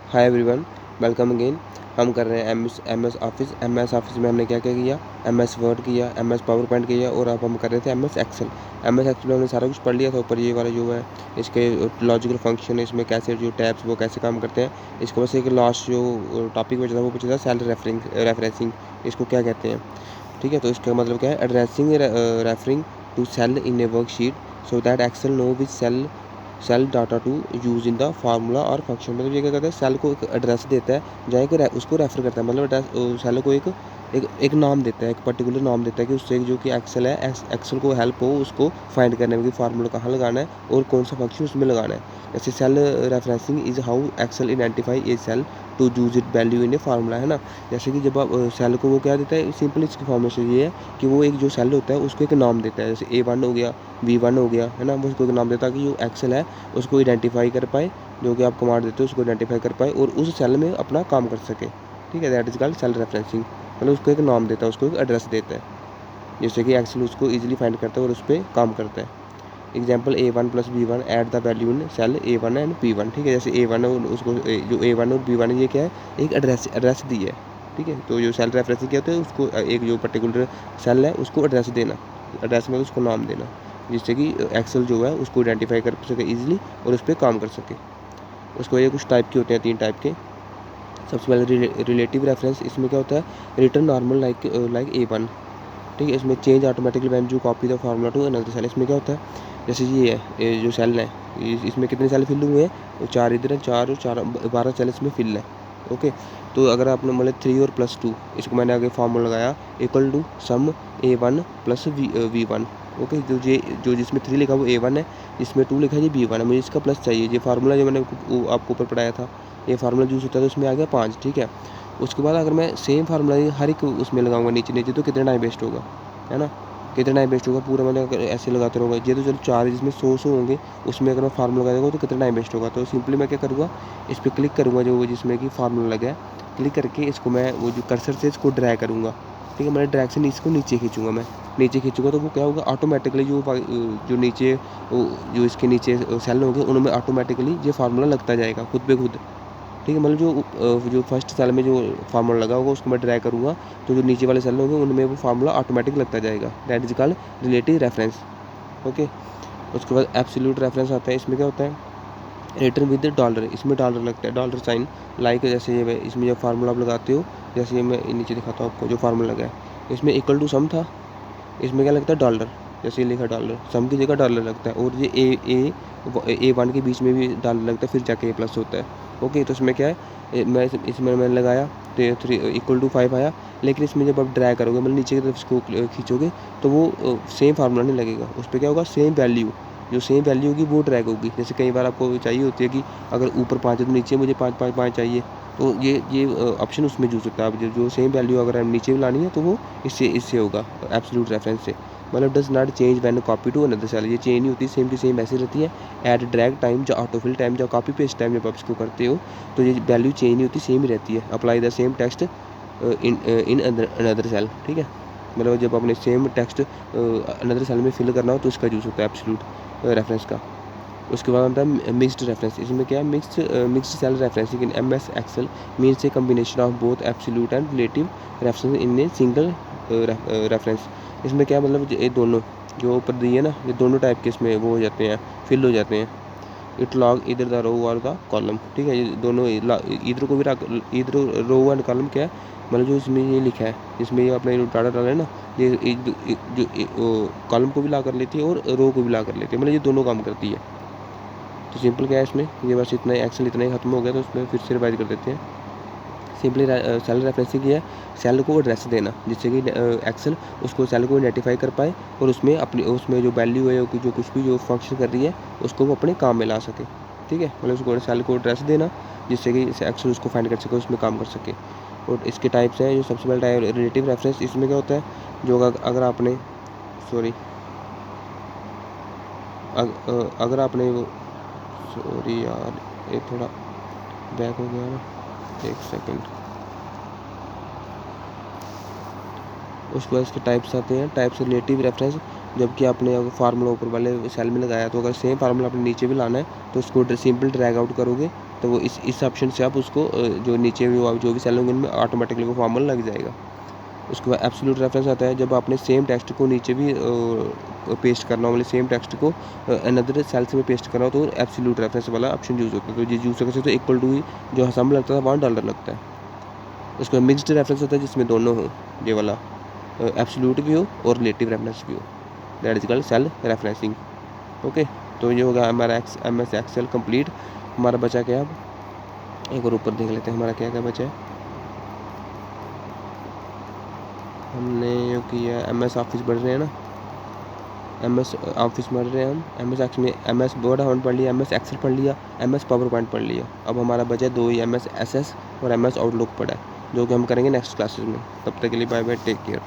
Hi everyone, welcome again. हम कर रहे हैं एम एस ऑफिस में हमने क्या क्या किया। एम एस वर्ड किया, एम एस पावर पॉइंट किया और अब हम कर रहे थे एम एस एक्सेल। में हमने सारा कुछ पढ़ लिया था। ऊपर ये वाला जो है इसके लॉजिकल फंक्शन, इसमें कैसे जो टैब्स वो कैसे काम करते हैं। इसके बस एक लास्ट जो टॉपिक बचा था वो बचा था सेल रेफरेंसिंग। इसको क्या कहते हैं, ठीक है। तो इसका मतलब क्या है, addressing referring to cell in a worksheet so that Excel know which cell data to use in the formula और फंक्शन। मतलब ये क्या करता है, सेल को एक एड्रेस देता है जहाँ एक उसको रेफर करता है। मतलब एड्रेस सेल को एक नाम देता है, एक पर्टिकुलर नाम देता है कि उससे जो कि एक्सेल है, एक्सेल को हेल्प हो उसको फाइंड करने में कि फार्मूला कहाँ लगाना है और कौन सा फंक्शन उसमें लगाना है। जैसे cell referencing is how Excel identify a cell to use it value in a formula, है ना। जैसे कि जब आप सेल को वो क्या देता है, सिंपल इसकी फॉर्मेशन ये है कि वो एक जो सेल होता है उसको एक नाम देता है। जैसे A1 हो गया, V1 हो गया, है ना। वो उसको एक नाम देता है कि जो एक्सेल है उसको आइडेंटिफाई कर पाए, जो कि आप कमांड देते हो उसको आइडेंटिफाई कर पाए और उस सेल में अपना काम कर सके, ठीक है। That is called cell referencing. मतलब उसको एक नाम देता है, उसको एक एड्रेस देता है, जिससे कि एक्सेल उसको ईजिली फाइंड करता है और उस पर काम करता है। Example A1 plus B1 add the value in cell A1 and P1, ठीक है। जैसे A1 है उसको जो A1 और B1 है ये क्या है, एक एड्रेस दी है, ठीक है। तो जो सेल रेफरेंसिंग क्या होता है, उसको एक जो पर्टिकुलर सेल है उसको एड्रेस देना, एड्रेस में उसको नाम देना, जिससे कि एक्सेल जो है उसको आइडेंटिफाई कर सके ईजिली और उस पर काम कर सके। उसके वजह कुछ टाइप के होते हैं, 3 टाइप के। सबसे पहले रिलेटिव रेफरेंस, इसमें क्या होता है, रिटर्न नॉर्मल लाइक A1, ठीक है। इसमें change automatically when you copy the formula to another cell. इसमें क्या होता है, जैसे ये है, ये जो सेल है इसमें कितने सेल फिल हुए हैं, 4 इधर है, 4 और 4 12 सेल इसमें फिल है, ओके। तो अगर आपने मतलब 3 और +2, इसको मैंने आगे फार्मूला लगाया equal to sum A1 plus V1, okay. जो जिसमें 3 लिखा वो A1 है, जिसमें 2 लिखा है ये B1 है। मुझे इसका प्लस चाहिए। ये फार्मूला जो मैंने आपको ऊपर पढ़ाया था, ये फार्मूला यूज़ होता है, तो उसमें आ गया 5, ठीक है। उसके बाद अगर मैं सेम फार्मूला हर एक उसमें लगाऊंगा नीचे नीचे, तो कितना टाइम वेस्ट होगा, है ना। कितना टाइम वेस्ट होगा पूरा, मतलब अगर ऐसे लगाते रहूँगा। ये तो चलो 4 जिसमें 100 होंगे, उसमें अगर मैं फार्मूला लगा दूँगा तो कितना टाइम वेस्ट होगा। तो सिंपली मैं क्या करूँगा, इस पर क्लिक करूँगा जो जिसमें कि फार्मूला लगा है, क्लिक करके इसको मैं वो जो कर्सर से इसको ड्रैग करूँगा, ठीक है। मैंने ड्रैग से इसको नीचे खींचूँगा, मैं नीचे खींचूँगा तो वो क्या होगा, ऑटोमेटिकली जो नीचे जो इसके नीचे सेल होंगे उनमें ऑटोमेटिकली ये फार्मूला लगता जाएगा खुद ब खुद, ठीक है। मतलब जो फर्स्ट सेल में जो फार्मूला लगा होगा उसको मैं ड्रैग करूँगा, तो जो नीचे वाले सेल होंगे उनमें वो फार्मूला ऑटोमेटिक लगता जाएगा। That is called relative reference, okay. उसके बाद एब्सोल्यूट रेफरेंस आता है। इसमें क्या होता है, रिटर्न विद डॉलर, इसमें डॉलर लगता है, डॉलर साइन लाइक। जैसे ये इसमें जब फार्मूला आप लगाते हो, जैसे ये मैं नीचे दिखाता हूँ आपको, जो फार्मूला लगा है इसमें इक्वल टू सम था, इसमें क्या लगता है, डॉलर। जैसे ये लिखा डॉलर, सम की जगह डॉलर लगता है। और ये A1 के बीच में भी डॉलर लगता है, फिर जाके A+ होता है, ओके। तो इसमें क्या है, इसमें मैंने लगाया तो 3 इक्वल टू 5 आया। लेकिन इसमें जब आप ड्रैग करोगे, मतलब नीचे की तरफ इसको खींचोगे, तो वो सेम फार्मूला नहीं लगेगा, उस पर क्या होगा, सेम वैल्यू, जो सेम वैल्यू होगी वो ड्रैग होगी। जैसे कई बार आपको चाहिए होती है कि अगर ऊपर 5 है तो नीचे मुझे 5 5 5 चाहिए, तो ये ऑप्शन उसमें यूज़ होता है। अब जो सेम वैल्यू अगर हम नीचे भी लानी है तो वो इससे होगा, एब्सोल्यूट रेफरेंस से। मतलब does not change when copy to another cell, ये चेंज नहीं होती, सेम की सेम ऐसी रहती है। ऐट ड्रैग टाइम, जो ऑटोफिल टाइम, जो कॉपी पेस्ट टाइम जब आप इसको करते हो, तो ये वैल्यू चेंज नहीं होती, सेम ही रहती है। Apply the same text in another cell, ठीक है। मतलब जब आपने सेम टेक्स्ट अनदर सेल में फिल करना हो तो इसका यूज़ होता है एब्सोल्यूट रेफरेंस का। उसके बाद आता है मिक्स्ड रेफरेंस। इसमें क्या है, mixed cell referencing in MS Excel means a combination of both absolute and relative reference in a single reference. इसमें क्या मतलब, ये दोनों जो ऊपर दिए ना, ये दोनों टाइप के इसमें वो हो जाते हैं, फिल हो जाते हैं। इट लॉग इधर द रो और द कॉलम, ठीक है। ये दोनों इधर को भी रख, इधर रो एंड कॉलम क्या है, मतलब जो इसमें ये लिखा है, इसमें ये अपने डाटा डाला है ना, ये जो कॉलम को भी ला कर लेती है और रो को भी ला कर लेती है, मतलब ये दोनों काम करती है। तो सिंपल क्या है इसमें, ये बस इतना ही, एक्सेल इतना ही खत्म हो गया। तो उसमें फिर से रिवाइज कर देते हैं। सिंपली सेल रेफरेंसिंग की है, सेल को एड्रेस देना, जिससे कि एक्सेल उसको सेल को आइडेंटिफाई कर पाए और उसमें अपनी उसमें जो वैल्यू है, जो कुछ भी जो फंक्शन कर रही है उसको वो अपने काम में ला सके, ठीक है। मतलब उसको सेल को एड्रेस देना, जिससे कि एक्सेल उसको फाइंड कर सके, उसमें काम कर सके। और इसके टाइप्स हैं, जो सबसे पहला टाइप रिलेटिव रेफरेंस। इसमें क्या होता है, जो अगर आपने सॉरी अगर आपने वो सॉरी यार, ये थोड़ा बैक हो गया ना, एक सेकंड। उसके बाद इसके टाइप्स आते हैं, टाइप्स रिलेटिव रेफरेंस। जबकि आपने फार्मूला ऊपर वाले सेल में लगाया, तो अगर सेम फार्मूला आपने नीचे भी लाना है तो उसको सिंपल ड्रैग आउट करोगे तो वो इस ऑप्शन से आप उसको जो नीचे भी जो भी सेल होंगे उनमें ऑटोमेटिकली वो फार्मूला लग जाएगा। उसके बाद एब्सोल्यूट रेफरेंस आता है जब आपने सेम टेक्स्ट को नीचे भी पेस्ट करना हो, मतलब सेम टेक्स्ट को अनदर सेल्स में पेस्ट करना हो तो एब्सोल्यूट रेफरेंस वाला ऑप्शन यूज़ होता है। तो ये यूज़ करके तो इक्वल टू ही जो सम लगता था वहाँ डॉलर लगता है। उसके बाद मिक्स्ड रेफरेंस होता है जिसमें दोनों हो, ये वाला एब्सोल्यूट भी हो और रिलेटिव रेफरेंस भी हो, that is called cell referencing. Okay, तो ये होगा हमारा MS एक्सेल कंप्लीट। हमारा बचा क्या अब, एक और ऊपर देख लेते हैं हमारा क्या क्या बचा है। हमने ये किया MS ऑफिस पढ़ रहे हैं ना, MS ऑफिस पढ़ रहे हैं हम, MS एक्स में MS वर्ड हमने पढ़ लिया, MS एक्सेल पढ़ लिया, MS पावर पॉइंट पढ़ लिया। अब हमारा बचा दो ही, MS SS और MS आउटलुक पढ़ा है, जो कि हम करेंगे नेक्स्ट क्लासेस में। तब तक के लिए बाय बाय, टेक केयर।